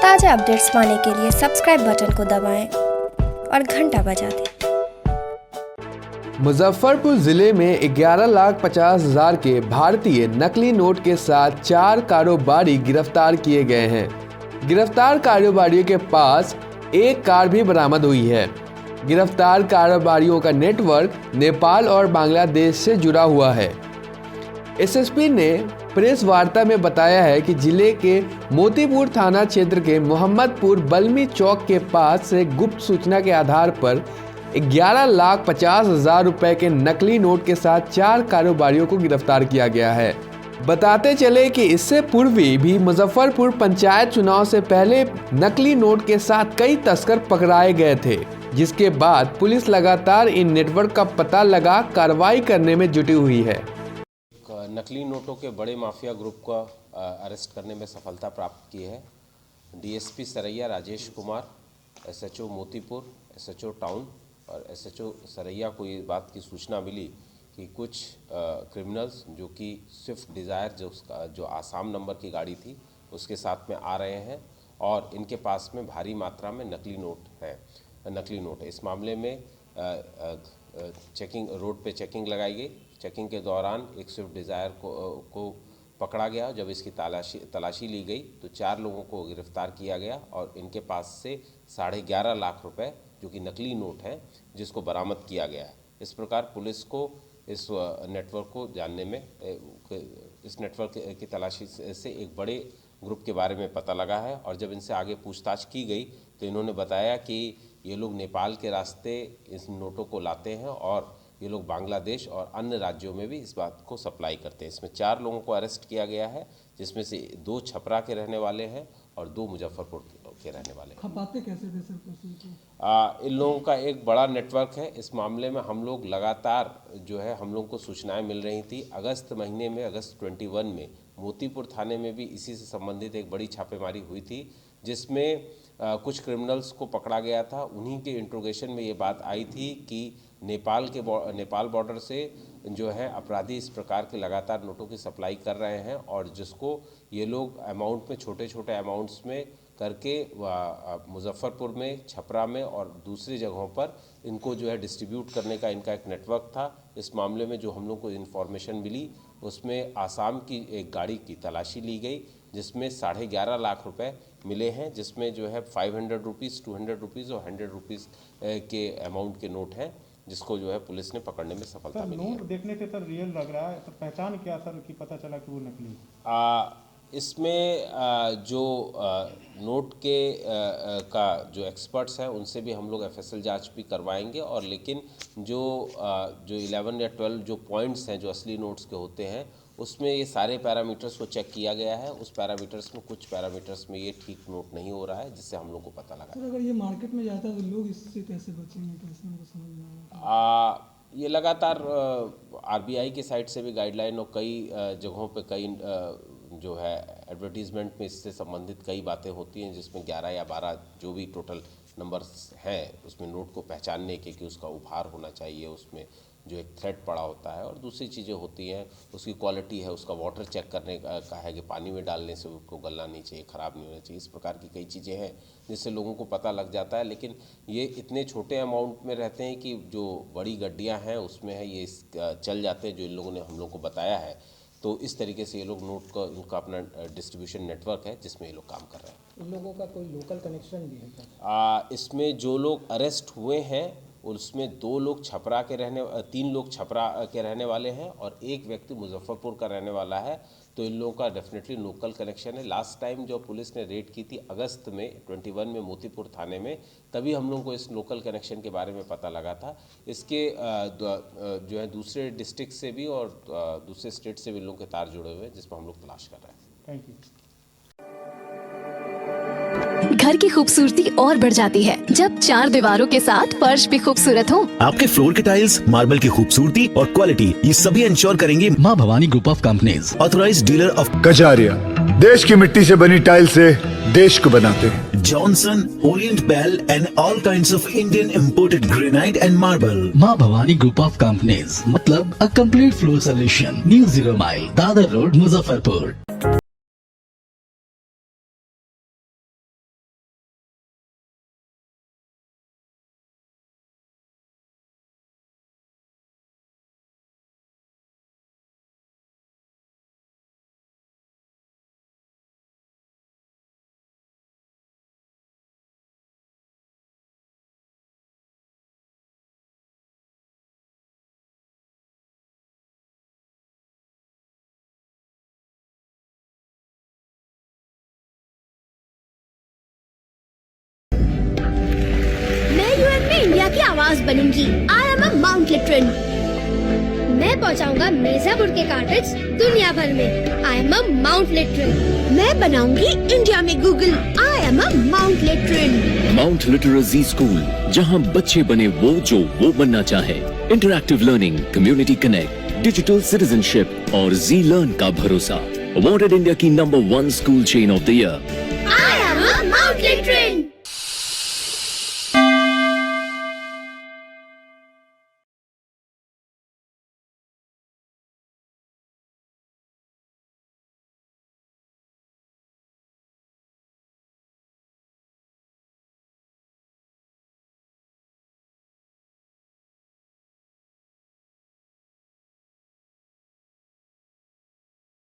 ताज़ा अपडेट्स पाने के लिए सब्सक्राइब बटन को दबाएं और घंटा बजा दें। मुजफ्फरपुर जिले में 11,50,000 के भारतीय नकली नोट के साथ 4 कारोबारी गिरफ्तार किए गए हैं। गिरफ्तार कारोबारियों के पास एक कार भी बरामद हुई है। गिरफ्तार कारोबारियों का नेटवर्क नेपाल और बांग्लादेश से जुड़ा हुआ है। एसएसपी ने प्रेस वार्ता में बताया है कि जिले के मोतीपुर थाना क्षेत्र के मोहम्मदपुर बलमी चौक के पास से गुप्त सूचना के आधार पर 11,50,000 रुपए के नकली नोट के साथ 4 कारोबारियों को गिरफ्तार किया गया है। बताते चले कि इससे पूर्व भी मुजफ्फरपुर पंचायत चुनाव से पहले नकली नोट के साथ कई तस्कर पकड़ाए गए थे, जिसके बाद पुलिस लगातार इन नेटवर्क का पता लगा कार्रवाई करने में जुटी हुई है। नकली नोटों के बड़े माफिया ग्रुप का अरेस्ट करने में सफलता प्राप्त की है। DSP Saraiya Rajesh Kumar, SHO Motipur, SHO town और एसएचओ सरैया को ये बात की सूचना मिली कि कुछ क्रिमिनल्स जो कि स्विफ्ट डिज़ायर जो आसाम नंबर की गाड़ी थी उसके साथ में आ रहे हैं और इनके पास में भारी मात्रा में नकली नोट है। इस मामले में रोड पे चेकिंग लगाई गई। चेकिंग के दौरान एक स्विफ्ट डिज़ायर को पकड़ा गया। जब इसकी तलाशी ली गई तो 4 लोगों को गिरफ्तार किया गया और इनके पास से 11.5 लाख रुपए जो कि नकली नोट है जिसको बरामद किया गया है। इस प्रकार पुलिस को इस नेटवर्क को जानने में इस नेटवर्क की तलाशी से एक बड़े ग्रुप के बारे में पता लगा है और जब इनसे आगे पूछताछ की गई तो इन्होंने बताया कि ये लोग नेपाल के रास्ते इस नोटों को लाते हैं और ये लोग बांग्लादेश और अन्य राज्यों में भी इस बात को सप्लाई करते हैं। इसमें 4 लोगों को अरेस्ट किया गया है, जिसमें से 2 छपरा के रहने वाले हैं और 2 मुजफ्फरपुर के रहने वाले हैं। खपाते कैसे थे सर? इन लोगों का एक बड़ा नेटवर्क है। इस मामले में हम लोग लगातार जो है हम लोगों को सूचनाएं मिल रही थी। अगस्त महीने में, अगस्त 21 में मोतीपुर थाने में भी इसी से संबंधित एक बड़ी छापेमारी हुई थी, जिसमें कुछ क्रिमिनल्स को पकड़ा गया था। उन्हीं के इंट्रोगेशन में ये बात आई थी कि नेपाल बॉर्डर से जो है अपराधी इस प्रकार के लगातार नोटों की सप्लाई कर रहे हैं और जिसको ये लोग अमाउंट में छोटे अमाउंट्स में करके मुजफ्फरपुर में, छपरा में और दूसरी जगहों पर इनको जो है डिस्ट्रीब्यूट करने का इनका एक नेटवर्क था। इस मामले में जो हम लोग को इन्फॉर्मेशन मिली उसमें आसाम की एक गाड़ी की तलाशी ली गई जिसमें 11.5 लाख रुपए मिले हैं, जिसमें जो है 500 रुपीज़, 200 रुपीज़ और 100 रुपीज़ के अमाउंट के नोट हैं, जिसको जो है पुलिस ने पकड़ने में सफलता मिली है। नोट देखने से सर रियल लग रहा है, तो पहचान क्या सर कि पता चला कि वो नकली? इसमें जो नोट के का जो एक्सपर्ट्स हैं उनसे भी हम लोग एफएसएल जांच भी करवाएंगे और लेकिन जो 11 या 12 जो पॉइंट्स हैं जो असली नोट्स के होते हैं उसमें ये सारे पैरामीटर्स को चेक किया गया है। उस पैरामीटर्स में कुछ पैरामीटर्स में ये ठीक नोट नहीं हो रहा है, जिससे हम लोग को पता लगा। सर अगर ये मार्केट में जाता है तो लोग इससे कैसे बचेंगे, कैसे हमको समझ में आएगा? ये लगातार आरबीआई की साइड से भी गाइडलाइन और कई जगहों पे कई जो है एडवर्टीजमेंट में इससे संबंधित कई बातें होती हैं, जिसमें 11 या 12 जो भी टोटल नंबर्स हैं उसमें नोट को पहचानने के कि उसका उपहार होना चाहिए, उसमें जो एक थ्रेड पड़ा होता है और दूसरी चीज़ें होती हैं, उसकी क्वालिटी है, उसका वाटर चेक करने का है कि पानी में डालने से उसको गलना नहीं चाहिए, ख़राब नहीं होना चाहिए। इस प्रकार की कई चीज़ें हैं जिससे लोगों को पता लग जाता है। लेकिन ये इतने छोटे अमाउंट में रहते हैं कि जो बड़ी गड्डियाँ हैं उसमें है ये चल जाते हैं, जो इन लोगों ने हम लोग को बताया है। तो इस तरीके से ये लोग नोट का उनका अपना डिस्ट्रीब्यूशन नेटवर्क है जिसमें ये लोग काम कर रहे हैं। इन लोगों का कोई लोकल कनेक्शन भी है? इसमें जो लोग अरेस्ट हुए हैं उसमें 3 लोग छपरा के रहने वाले हैं और एक व्यक्ति मुजफ्फरपुर का रहने वाला है। तो इन लोगों का डेफिनेटली लोकल कनेक्शन है। लास्ट टाइम जो पुलिस ने रेड की थी अगस्त में 21 में मोतीपुर थाने में, तभी हम लोगों को इस लोकल कनेक्शन के बारे में पता लगा था। इसके जो है दूसरे डिस्ट्रिक्ट से भी और दूसरे स्टेट से भी लोगों के तार जुड़े हुए हैं, जिस पर हम लोग तलाश कर रहे हैं। Thank you. घर की खूबसूरती और बढ़ जाती है जब 4 दीवारों के साथ फर्श भी खूबसूरत हो। आपके फ्लोर के टाइल्स, मार्बल की खूबसूरती और क्वालिटी ये सभी इंश्योर करेंगे माँ Bhavani group of companies, authorised dealer of Kajaria. देश की मिट्टी से बनी टाइल से देश को बनाते हैं। Johnson, Orient Bell and all kinds of Indian imported granite and marble. माँ भवानी ग्रुप ऑफ कंपनीज मतलब a complete floor solution. New 0 mile, Dadar road, Muzaffarpur. आवाज बनूंगी। आई एम अ माउंट लिटरन। मैं पहुंचाऊंगा मिर्जापुर के कार्टेज दुनिया भर में। I am a Mount Literan. मैं बनाऊंगी इंडिया में Google. I am a Mount Literan. Mount Litera Zee school, जहां बच्चे बने वो वो बनना चाहे। Interactive learning, community connect, digital citizenship और जी लर्न का भरोसा। अवॉर्डेड इंडिया की number 1 school chain of the year. I am a Mount लिटरन।